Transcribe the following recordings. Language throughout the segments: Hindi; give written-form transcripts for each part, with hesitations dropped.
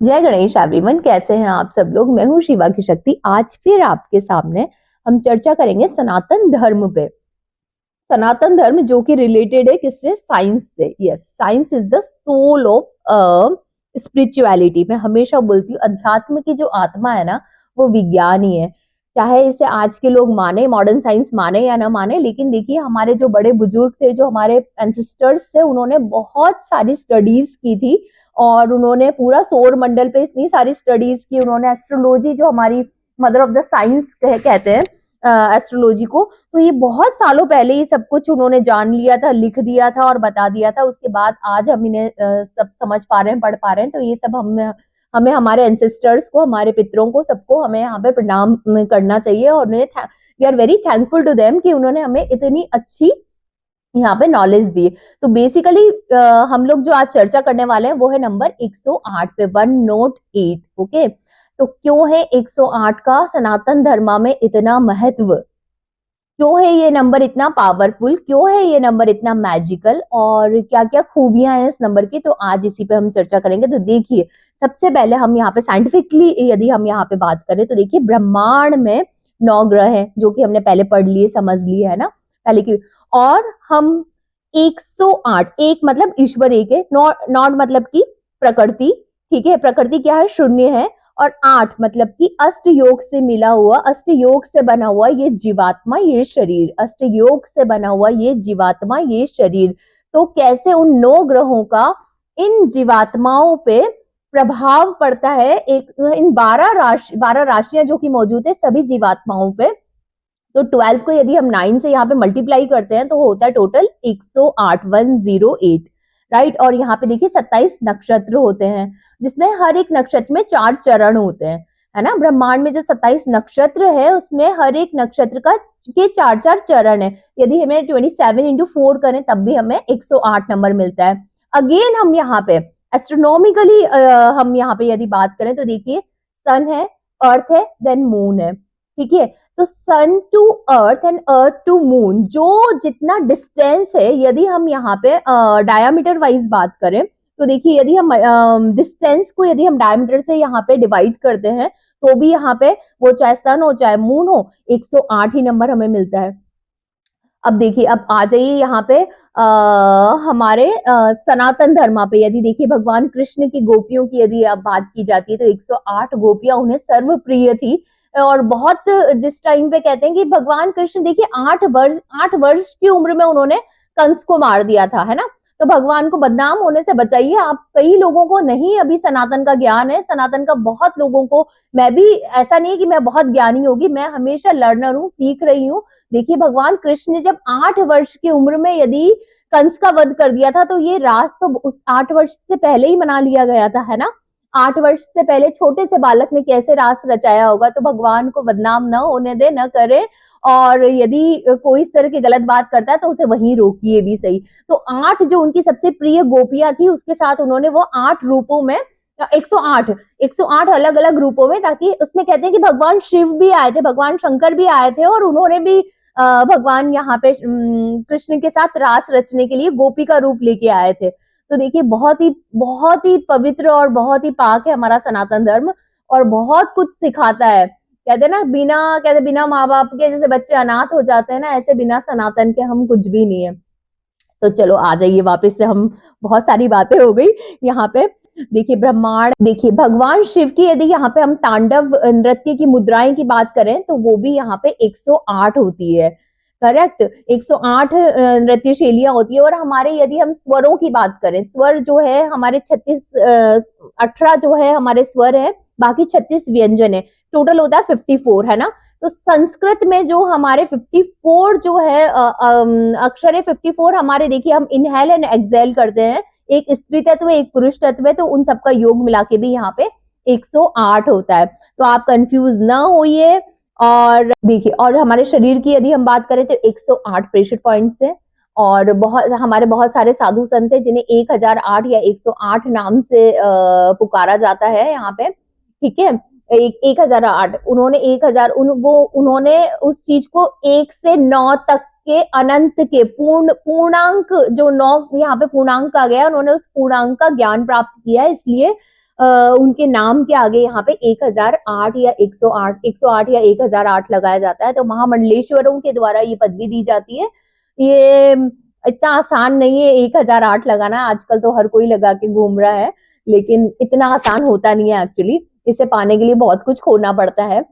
जय गणेश एवरीवन, कैसे हैं आप सब लोग। मैं हूँ शिवा की शक्ति। आज फिर आपके सामने हम चर्चा करेंगे सनातन धर्म पे। सनातन धर्म जो कि रिलेटेड है किससे? साइंस से। Yes, science is the soul of spirituality. मैं हमेशा बोलती हूँ अध्यात्म की जो आत्मा है ना, वो विज्ञान ही है। चाहे इसे आज के लोग माने, मॉडर्न साइंस माने या ना माने, लेकिन देखिए हमारे जो बड़े बुजुर्ग थे, जो हमारे एंसेस्टर्स थे, उन्होंने बहुत सारी स्टडीज की थी और उन्होंने पूरा सौर मंडल पे इतनी सारी स्टडीज की। उन्होंने एस्ट्रोलॉजी, जो हमारी मदर ऑफ द साइंस कहते हैं एस्ट्रोलॉजी को, तो ये बहुत सालों पहले ही सब कुछ उन्होंने जान लिया था, लिख दिया था और बता दिया था। उसके बाद आज हम इन्हें सब समझ पा रहे हैं, पढ़ पा रहे हैं। तो ये सब हमें हमारे एंसेस्टर्स को, हमारे पितरों को, सबको हमें यहाँ पे प्रणाम करना चाहिए और उन्हें we are very thankful to them कि उन्होंने हमें इतनी अच्छी यहाँ पे नॉलेज दी। तो बेसिकली हम लोग जो आज चर्चा करने वाले हैं वो है नंबर 108 पे, 108। ओके, तो क्यों है 108 का सनातन धर्म में इतना महत्व? क्यों है ये नंबर इतना पावरफुल? क्यों है ये नंबर इतना मैजिकल? और क्या क्या खूबियां हैं इस नंबर की? तो आज इसी पे हम चर्चा करेंगे। तो देखिए, सबसे पहले हम यहाँ पे साइंटिफिकली यदि हम यहाँ पे बात करें तो देखिए, ब्रह्मांड में 9 ग्रह हैं, जो कि हमने पहले पढ़ लिए, समझ लिए है ना पहले की। और हम 108, एक मतलब ईश्वर एक है, नॉट मतलब की प्रकृति, ठीक है। प्रकृति क्या है? शून्य है। और 8 मतलब कि अष्ट योग से मिला हुआ, अष्ट योग से बना हुआ ये जीवात्मा, ये शरीर, अष्ट योग से बना हुआ ये जीवात्मा, ये शरीर। तो कैसे उन 9 ग्रहों का इन जीवात्माओं पे प्रभाव पड़ता है, एक इन 12 राशियां जो कि मौजूद है सभी जीवात्माओं पे। तो 12 को यदि हम 9 से यहाँ पे मल्टीप्लाई करते हैं तो होता है टोटल 108, 108, राइट। और यहाँ पे देखिए 27 नक्षत्र होते हैं, जिसमें हर एक नक्षत्र में 4 चरण होते हैं, है ना। ब्रह्मांड में जो 27 नक्षत्र है उसमें हर एक नक्षत्र का के 4 चरण है। यदि हमें 27 इंटू 4 करें तब भी हमें 108 नंबर मिलता है। अगेन हम यहाँ पे एस्ट्रोनॉमिकली हम यहाँ पे यदि बात करें तो देखिए, सन है, अर्थ है, देन मून है, ठीक है। तो sun to earth and earth to moon जो जितना डिस्टेंस है, यदि हम यहाँ पे डायामीटर वाइज बात करें तो देखिए, यदि हम डिस्टेंस को यदि हम डायमीटर से यहाँ पे डिवाइड करते हैं तो भी यहाँ पे वो चाहे सन हो चाहे मून हो, 108 ही नंबर हमें मिलता है। अब देखिए, अब आ जाइए यहाँ पे हमारे सनातन धर्म पे। यदि देखिए भगवान कृष्ण की गोपियों की यदि अब बात की जाती है तो 108 गोपियां उन्हें सर्व प्रिय थी। और बहुत, जिस टाइम पे कहते हैं कि भगवान कृष्ण देखिए 8 वर्ष की उम्र में उन्होंने कंस को मार दिया था, है ना। तो भगवान को बदनाम होने से बचाइए आप। कई लोगों को नहीं अभी सनातन का ज्ञान है, सनातन का बहुत लोगों को। मैं भी, ऐसा नहीं है कि मैं बहुत ज्ञानी होगी, मैं हमेशा लर्नर हूँ, सीख रही हूँ। देखिए भगवान कृष्ण ने जब 8 वर्ष की उम्र में यदि कंस का वध कर दिया था तो ये रास तो उस 8 वर्ष से पहले ही मना लिया गया था, है ना। 8 वर्ष से पहले छोटे से बालक ने कैसे रास रचाया होगा। तो भगवान को बदनाम न होने दे, न करे। और यदि कोई इस तरह की गलत बात करता है तो उसे वहीं रोकिए भी सही। तो 8 जो उनकी सबसे प्रिय गोपियां थी, उसके साथ उन्होंने वो 8 रूपों में 108 अलग अलग रूपों में, ताकि उसमें कहते हैं कि भगवान शिव भी आए थे, भगवान शंकर भी आए थे और उन्होंने भी भगवान यहाँ पे कृष्ण के साथ रास रचने के लिए गोपी का रूप लेके आए थे। तो देखिए, बहुत ही पवित्र और बहुत ही पाक है हमारा सनातन धर्म, और बहुत कुछ सिखाता है। कहते हैं ना, बिना माँ बाप के जैसे बच्चे अनाथ हो जाते हैं ना, ऐसे बिना सनातन के हम कुछ भी नहीं है। तो चलो आ जाइए वापस से, हम बहुत सारी बातें हो गई यहाँ पे। देखिए ब्रह्मांड, देखिए भगवान शिव की यदि यहाँ पे हम तांडव नृत्य की मुद्राएं की बात करें तो वो भी यहाँ पे 108 होती है, करेक्ट। 108 नृत्य शैलियां होती है। और हमारे यदि हम स्वरों की बात करें, स्वर जो है हमारे 18 जो है हमारे स्वर है, बाकी 36 व्यंजन है, टोटल होता है 54, है ना। तो संस्कृत में जो हमारे 54 जो है अक्षर है, 54 हमारे, देखिए हम इनहेल एंड एक्सेल करते हैं, एक स्त्री तत्व एक पुरुष तत्व है, तो उन सबका योग मिला के भी यहाँ पे 108 होता है। तो आप कंफ्यूज ना होइए। और देखिए, और हमारे शरीर की यदि हम बात करें तो 108 प्रेशर पॉइंट्स है। और बहुत सारे साधु संत है जिन्हें 1008 या 108 नाम से पुकारा जाता है यहाँ पे, ठीक है। 1008, उन्होंने 1000 उन्होंने उस चीज को 1 से 9 तक के अनंत के पूर्णांक, जो 9 यहाँ पे पूर्णांक आ गया, उन्होंने उस पूर्णांक का ज्ञान प्राप्त किया है। इसलिए उनके नाम के आगे यहाँ पे 1008 या 108 या 1008 लगाया जाता है, तो महामंडलेश्वरों के द्वारा ये पदवी दी जाती है। ये इतना आसान नहीं है 1008 लगाना, आजकल तो हर कोई लगा के घूम रहा है, लेकिन इतना आसान होता नहीं है एक्चुअली। इसे पाने के लिए बहुत कुछ खोना पड़ता है।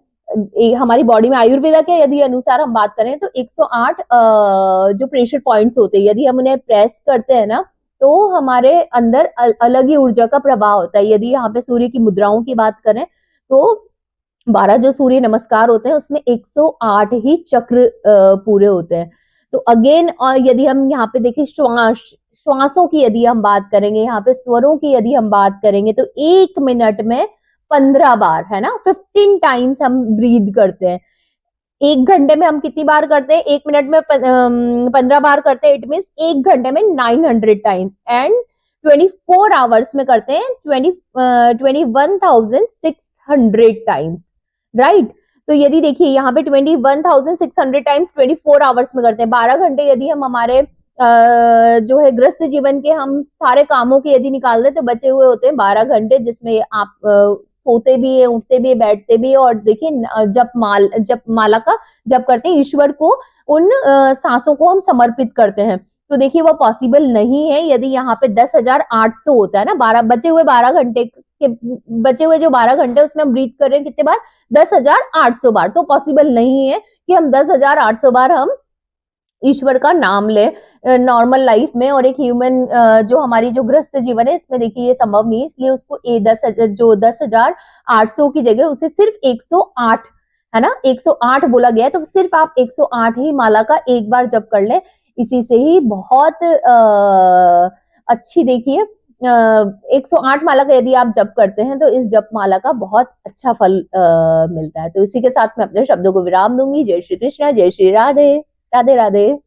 हमारी बॉडी में आयुर्वेदा के यदि अनुसार हम बात करें तो 108 जो प्रेशर पॉइंट्स होते हैं, यदि हम उन्हें प्रेस करते हैं ना, तो हमारे अंदर अलग ही ऊर्जा का प्रभाव होता है। यदि यहाँ पे सूर्य की मुद्राओं की बात करें तो 12 जो सूर्य नमस्कार होते हैं उसमें 108 ही चक्र पूरे होते हैं। तो अगेन यदि हम यहाँ पे देखें श्वासों की यदि हम बात करेंगे, यहाँ पे स्वरों की यदि हम बात करेंगे, तो 1 मिनट में 15 बार, है ना, 15 टाइम्स हम ब्रीद करते हैं। 1 घंटे में हम कितनी बार करते हैं? 1 मिनट में 15 बार करते हैं। इट मीन्स 1 घंटे में 900 टाइम्स, एंड 24 आवर्स में करते हैं 21,600 टाइम्स, राइट। तो यदि देखिए यहाँ पे 21,600 टाइम्स 24 आवर्स में करते हैं। 12 घंटे यदि हम हमारे जो है गृहस्थ जीवन के हम सारे कामों के यदि निकाल दें तो बचे हुए होते हैं 12 घंटे, जिसमें आप सोते भी है, उठते भी है, बैठते भी है, और देखिए जप माला का जप करते हैं, ईश्वर को उन सांसों को हम समर्पित करते हैं। तो देखिए वो पॉसिबल नहीं है यदि यहाँ पे 10,800 होता है ना, 12 बचे हुए 12 घंटे के बचे हुए जो 12 घंटे उसमें हम ब्रीथ कर रहे हैं कितने बार? 10,800 बार। तो पॉसिबल नहीं है कि हम 10,800 बार हम ईश्वर का नाम ले नॉर्मल लाइफ में, और एक ह्यूमन जो हमारी जो गृहस्थ जीवन है इसमें देखिए ये संभव नहीं है। इसलिए उसको 10,800 की जगह उसे सिर्फ 108, है ना, 108 बोला गया है। तो सिर्फ आप 108 ही माला का एक बार जप कर ले, इसी से ही बहुत अच्छी देखिए 108 माला का यदि आप जप करते हैं तो इस जप माला का बहुत अच्छा फल मिलता है। तो इसी के साथ मैं अपने शब्दों को विराम दूंगी। जय श्री कृष्णा, जय श्री राधे, राधे राधे।